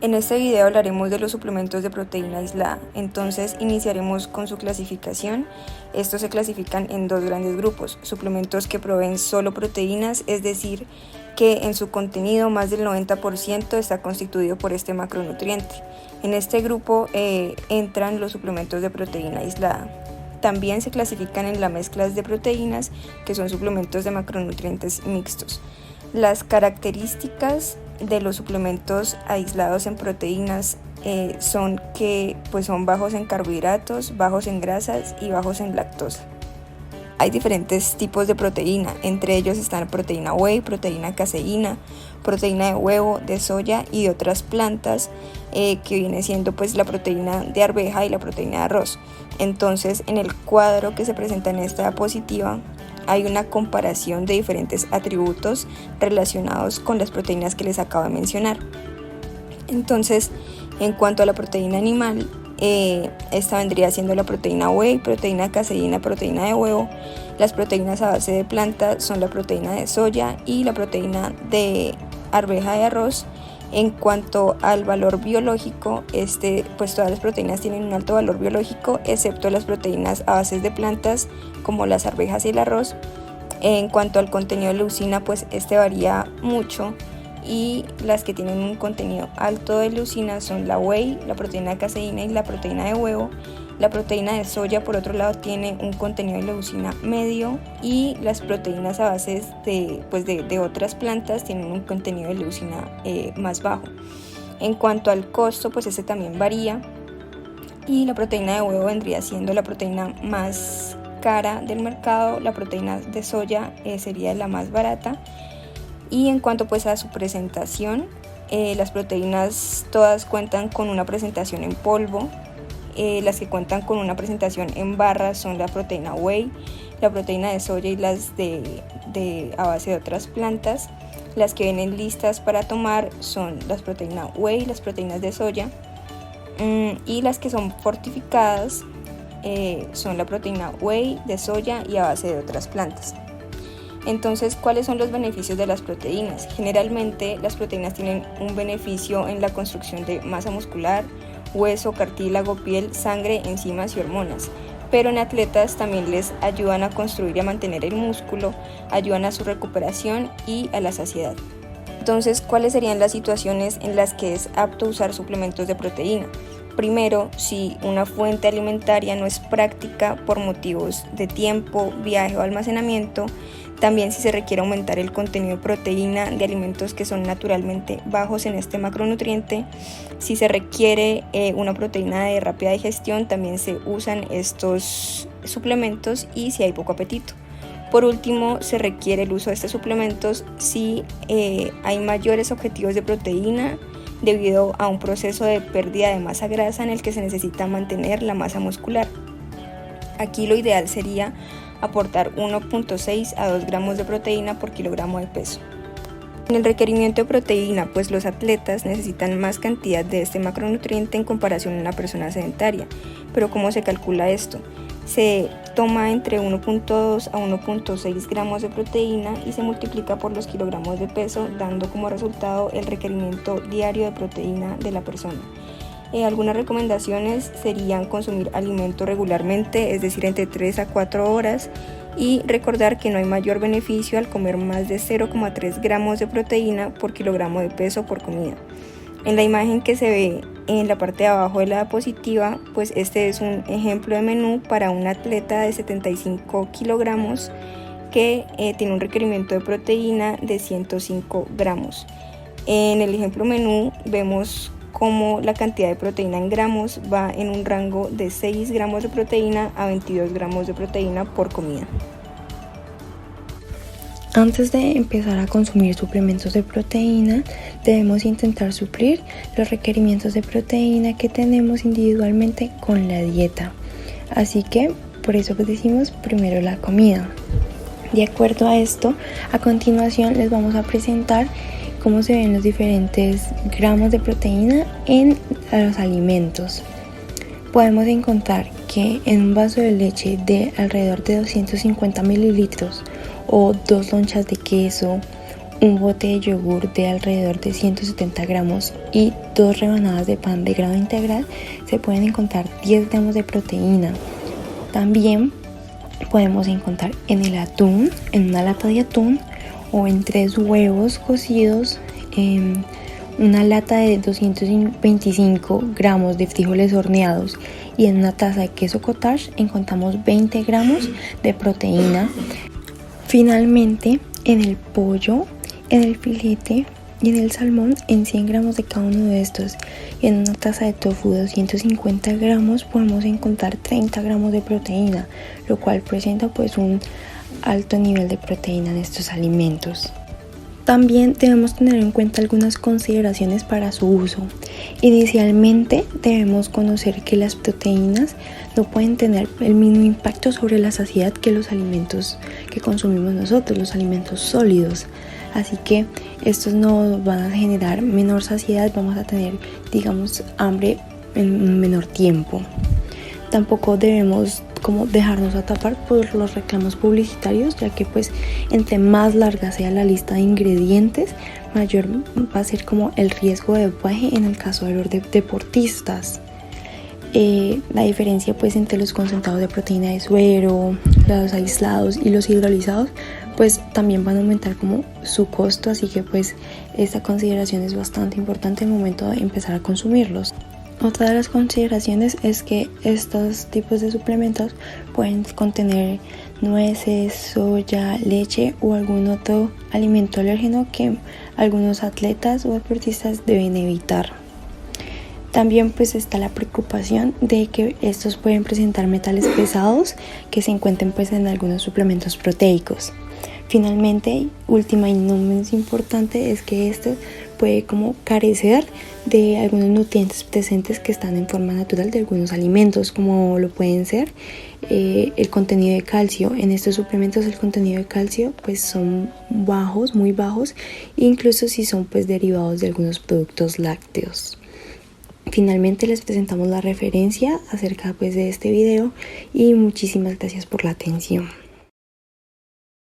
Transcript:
En este video hablaremos de los suplementos de proteína aislada, entonces iniciaremos con su clasificación. Estos se clasifican en dos grandes grupos: suplementos que proveen solo proteínas, es decir, que en su contenido más del 90% está constituido por este macronutriente. En este grupo entran los suplementos de proteína aislada. También se clasifican en las mezclas de proteínas, que son suplementos de macronutrientes mixtos. Las características de los suplementos aislados en proteínas son que son bajos en carbohidratos, bajos en grasas y bajos en lactosa. Hay diferentes tipos de proteína, entre ellos están proteína whey, proteína caseína, proteína de huevo, de soya y de otras plantas, que viene siendo la proteína de arveja y la proteína de arroz. Entonces, en el cuadro que se presenta en esta diapositiva hay una comparación de diferentes atributos relacionados con las proteínas que les acabo de mencionar. Entonces, en cuanto a la proteína animal, esta vendría siendo la proteína whey, proteína caseína, proteína de huevo. Las proteínas a base de planta son la proteína de soya y la proteína de arveja de arroz. En cuanto al valor biológico, todas las proteínas tienen un alto valor biológico, excepto las proteínas a base de plantas como las arvejas y el arroz. En cuanto al contenido de leucina, varía mucho, y las que tienen un contenido alto de leucina son la whey, la proteína de caseína y la proteína de huevo. La proteína de soya, por otro lado, tiene un contenido de leucina medio, y las proteínas a base de otras plantas tienen un contenido de leucina más bajo. En cuanto al costo, ese también varía, y la proteína de huevo vendría siendo la proteína más cara del mercado. La proteína de soya sería la más barata. Y en cuanto a su presentación, las proteínas todas cuentan con una presentación en polvo. Las que cuentan con una presentación en barras son la proteína whey, la proteína de soya y las a base de otras plantas. Las que vienen listas para tomar son las proteínas whey, las proteínas de soya, y las que son fortificadas son la proteína whey, de soya y a base de otras plantas. Entonces, ¿cuáles son los beneficios de las proteínas? Generalmente, las proteínas tienen un beneficio en la construcción de masa muscular, hueso, cartílago, piel, sangre, enzimas y hormonas. Pero en atletas también les ayudan a construir y a mantener el músculo, ayudan a su recuperación y a la saciedad. Entonces, ¿cuáles serían las situaciones en las que es apto usar suplementos de proteína? Primero, si una fuente alimentaria no es práctica por motivos de tiempo, viaje o almacenamiento. También si se requiere aumentar el contenido de proteína de alimentos que son naturalmente bajos en este macronutriente. Si se requiere una proteína de rápida digestión, también se usan estos suplementos, y si hay poco apetito. Por último, se requiere el uso de estos suplementos si hay mayores objetivos de proteína debido a un proceso de pérdida de masa grasa en el que se necesita mantener la masa muscular. Aquí lo ideal sería aportar 1.6 a 2 gramos de proteína por kilogramo de peso. En el requerimiento de proteína, los atletas necesitan más cantidad de este macronutriente en comparación a una persona sedentaria. Pero ¿cómo se calcula esto? Se toma entre 1.2 a 1.6 gramos de proteína y se multiplica por los kilogramos de peso, dando como resultado el requerimiento diario de proteína de la persona. Algunas recomendaciones serían consumir alimento regularmente, es decir, entre 3 a 4 horas, y recordar que no hay mayor beneficio al comer más de 0,3 gramos de proteína por kilogramo de peso por comida. En la imagen que se ve en la parte de abajo de la diapositiva, este es un ejemplo de menú para un atleta de 75 kilogramos que tiene un requerimiento de proteína de 105 gramos. En el ejemplo menú vemos cómo la cantidad de proteína en gramos va en un rango de 6 gramos de proteína a 22 gramos de proteína por comida. Antes de empezar a consumir suplementos de proteína, debemos intentar suplir los requerimientos de proteína que tenemos individualmente con la dieta. Así que, por eso decimos primero la comida. De acuerdo a esto, a continuación les vamos a presentar cómo se ven los diferentes gramos de proteína en los alimentos. Podemos encontrar que en un vaso de leche de alrededor de 250 mililitros, o 2 lonchas de queso, un bote de yogur de alrededor de 170 gramos y 2 rebanadas de pan de grano integral se pueden encontrar 10 gramos de proteína. También podemos encontrar en el atún, en una lata de atún, o en 3 huevos cocidos, en una lata de 225 gramos de frijoles horneados y en una taza de queso cottage encontramos 20 gramos de proteína. Finalmente, en el pollo, en el filete y en el salmón, en 100 gramos de cada uno de estos y en una taza de tofu de 250 gramos podemos encontrar 30 gramos de proteína, lo cual presenta pues un alto nivel de proteína en estos alimentos. También debemos tener en cuenta algunas consideraciones para su uso. Inicialmente debemos conocer que las proteínas no pueden tener el mismo impacto sobre la saciedad que los alimentos que consumimos nosotros, los alimentos sólidos. Así que estos no van a generar menor saciedad, vamos a tener, digamos, hambre en un menor tiempo. Tampoco debemos como dejarnos atrapar por los reclamos publicitarios, ya que pues entre más larga sea la lista de ingredientes, mayor va a ser como el riesgo de dopaje en el caso de los deportistas. La diferencia pues entre los concentrados de proteína de suero, los aislados y los hidrolizados pues también van a aumentar como su costo, así que pues esta consideración es bastante importante al momento de empezar a consumirlos. Otra de las consideraciones es que estos tipos de suplementos pueden contener nueces, soya, leche o algún otro alimento alérgeno que algunos atletas o deportistas deben evitar. También pues está la preocupación de que estos pueden presentar metales pesados que se encuentren pues en algunos suplementos proteicos. Finalmente, última y no menos importante, es que esto puede como carecer de algunos nutrientes presentes que están en forma natural de algunos alimentos, como lo pueden ser el contenido de calcio. En estos suplementos el contenido de calcio pues son bajos, muy bajos, incluso si son pues derivados de algunos productos lácteos. Finalmente les presentamos la referencia acerca pues de este video y muchísimas gracias por la atención.